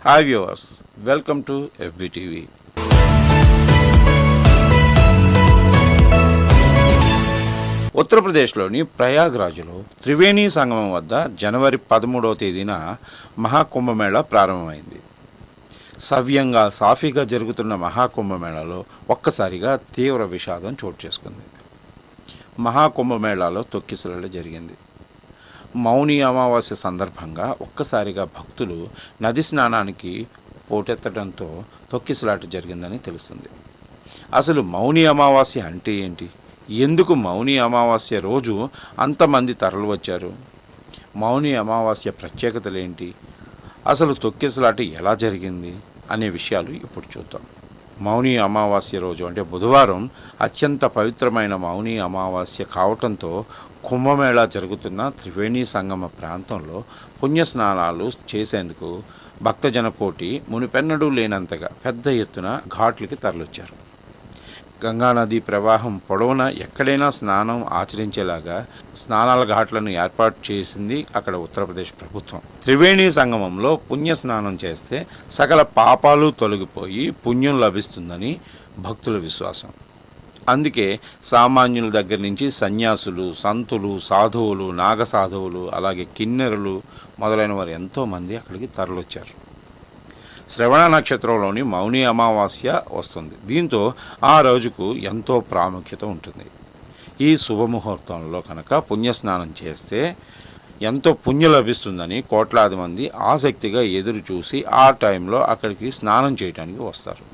Hi viewers, welcome to FBTV. ఉత్తరప్రదేశ్లోని ప్రయాగ్రాజ్లో త్రివేణి సంగమం వద్ద జనవరి 13వ తేదీన మహాకుంభమేళా ప్రారంభమైంది. సవ్యంగా సాఫీగా జరుగుతున్న మహాకుంభమేళాలో ఒక్కసారిగా తీవ్ర విషాదం చోటు చేసుకుంది. మహాకుంభమేళాలో తొక్కిసలాట జరిగింది. మౌని అమావాస్య సందర్భంగా ఒక్కసారిగా భక్తులు నది స్నానానికి పోటెత్తడంతో తొక్కిసలాట జరిగిందని తెలుస్తుంది. అసలు మౌని అమావాస్య అంటే ఏంటి? ఎందుకు మౌని అమావాస్య రోజు అంతమంది తరలి వచ్చారు? మౌని అమావాస్య ప్రత్యేకతలేంటి? అసలు తొక్కిసలాట ఎలా జరిగింది అనే విషయాలు ఇప్పుడు చూద్దాం. మౌని అమావాస్య రోజు అంటే బుధవారం అత్యంత పవిత్రమైన మౌని అమావాస్య కావటంతో కుంభమేళా జరుగుతున్న త్రివేణి సంగమ ప్రాంతంలో పుణ్యస్నానాలు చేసేందుకు భక్తజన కోటి మునిపెన్నడూ లేనంతగా పెద్ద ఎత్తున ఘాట్లకి తరలిచ్చారు. గంగానది ప్రవాహం పొడవునా ఎక్కడైనా స్నానం ఆచరించేలాగా స్నానాల ఘాట్లను ఏర్పాటు చేసింది అక్కడ ఉత్తరప్రదేశ్ ప్రభుత్వం. త్రివేణి సంగమంలో పుణ్య స్నానం చేస్తే సకల పాపాలు తొలగిపోయి పుణ్యం లభిస్తుందని భక్తుల విశ్వాసం. అందుకే సామాన్యుల దగ్గర నుంచి సన్యాసులు, సంతులు, సాధువులు, నాగసాధువులు, అలాగే కిన్నెరలు మొదలైన వారు ఎంతోమంది అక్కడికి తరలొచ్చారు. శ్రవణ నక్షత్రంలోని మౌని అమావాస్య వస్తుంది. దీంతో ఆ రోజుకు ఎంతో ప్రాముఖ్యత ఉంటుంది. ఈ శుభముహూర్తంలో కనుక పుణ్యస్నానం చేస్తే ఎంతో పుణ్యం లభిస్తుందని కోట్లాది మంది ఆసక్తిగా ఎదురు చూసి ఆ టైంలో అక్కడికి స్నానం చేయడానికి వస్తారు.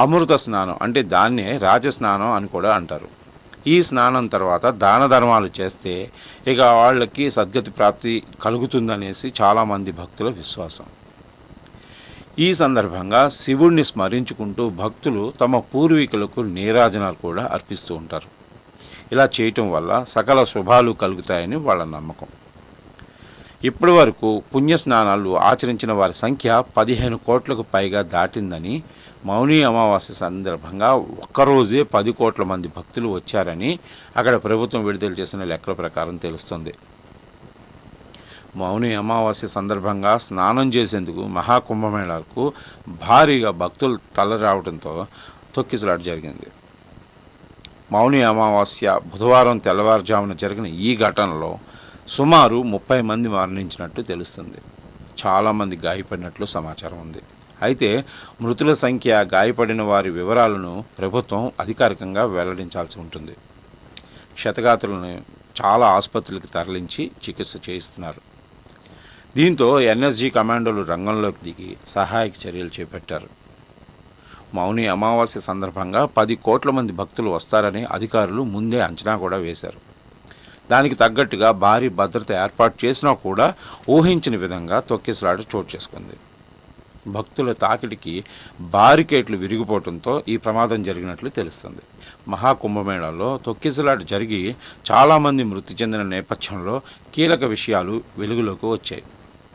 అమృత స్నానం అంటే దాన్నే రాజస్నానం అని కూడా అంటారు. ఈ స్నానం తర్వాత దాన ధర్మాలు చేస్తే ఇక వాళ్ళకి సద్గతి ప్రాప్తి కలుగుతుందనేసి చాలామంది భక్తుల విశ్వాసం. ఈ సందర్భంగా శివుణ్ణి స్మరించుకుంటూ భక్తులు తమ పూర్వీకులకు నీరాజనాలు కూడా అర్పిస్తూ ఉంటారు. ఇలా చేయటం వల్ల సకల శుభాలు కలుగుతాయని వాళ్ళ నమ్మకం. ఇప్పటి వరకు పుణ్యస్నానాలు ఆచరించిన వారి సంఖ్య 15 కోట్లకు పైగా దాటిందని, మౌని అమావాస్య సందర్భంగా ఒక్కరోజే 10 కోట్ల మంది భక్తులు వచ్చారని అక్కడ ప్రభుత్వం విడుదల చేసిన లెక్కల ప్రకారం తెలుస్తుంది. మౌని అమావాస్య సందర్భంగా స్నానం చేసేందుకు మహాకుంభమేళాకు భారీగా భక్తులు తరలిరావడంతో తొక్కిసలాట జరిగింది. మౌని అమావాస్య బుధవారం తెల్లవారుజామున జరిగిన ఈ ఘటనలో సుమారు 30 మంది మరణించినట్టు తెలుస్తుంది. చాలామంది గాయపడినట్లు సమాచారం ఉంది. అయితే మృతుల సంఖ్య, గాయపడిన వారి వివరాలను ప్రభుత్వం అధికారికంగా వెల్లడించాల్సి ఉంటుంది. క్షతగాత్రులను చాలా ఆసుపత్రులకు తరలించి చికిత్స చేయిస్తున్నారు. దీంతో NSG కమాండోలు రంగంలోకి దిగి సహాయక చర్యలు చేపట్టారు. మౌని అమావాస్య సందర్భంగా 10 కోట్ల మంది భక్తులు వస్తారని అధికారులు ముందే అంచనా కూడా వేశారు. దానికి తగ్గట్టుగా భారీ భద్రత ఏర్పాటు చేసినా కూడా ఊహించిన విధంగా తొక్కిసలాట చోటు చేసుకుంది. భక్తుల తాకిడికి బారికేట్లు విరిగిపోవడంతో ఈ ప్రమాదం జరిగినట్లు తెలుస్తుంది. మహాకుంభమేళాలో తొక్కిసలాట జరిగి చాలామంది మృతి చెందిన నేపథ్యంలో కీలక విషయాలు వెలుగులోకి వచ్చాయి.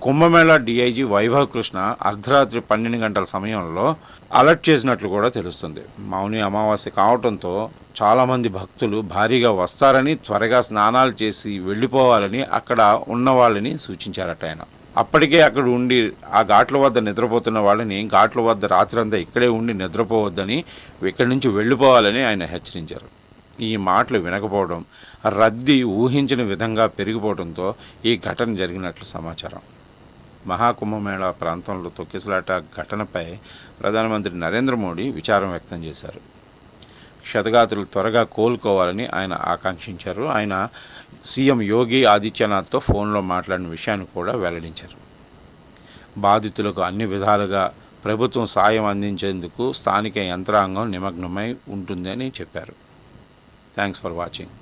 కుంభమేళా DIG వైభవ్ కృష్ణ అర్ధరాత్రి 12 గంటల సమయంలో అలర్ట్ చేసినట్లు కూడా తెలుస్తుంది. మౌని అమావాస్య కావడంతో చాలామంది భక్తులు భారీగా వస్తారని, త్వరగా స్నానాలు చేసి వెళ్ళిపోవాలని అక్కడ ఉన్న వాళ్ళని సూచించారట ఆయన. అప్పటికే అక్కడ ఉండి ఆ ఘాట్ల వద్ద నిద్రపోతున్న వాళ్ళని ఘాట్ల వద్ద రాత్రంతా ఇక్కడే ఉండి నిద్రపోవద్దని, ఇక్కడి నుంచి వెళ్ళిపోవాలని ఆయన హెచ్చరించారు. ఈ మాటలు వినకపోవడం, రద్దీ ఊహించిన విధంగా పెరిగిపోవడంతో ఈ ఘటన జరిగినట్లు సమాచారం. మహాకుంభమేళా ప్రాంతంలో తొక్కిసలాట ఘటనపై ప్రధానమంత్రి నరేంద్ర మోడీ విచారం వ్యక్తం చేశారు. క్షతగాత్రులు త్వరగా కోలుకోవాలని ఆయన ఆకాంక్షించారు. ఆయన సీఎం యోగి ఆదిత్యనాథ్తో ఫోన్లో మాట్లాడిన విషయాన్ని కూడా వెల్లడించారు. బాధితులకు అన్ని విధాలుగా ప్రభుత్వం సాయం అందించేందుకు స్థానిక యంత్రాంగం నిమగ్నమై ఉంటుందని చెప్పారు. Thanks for watching.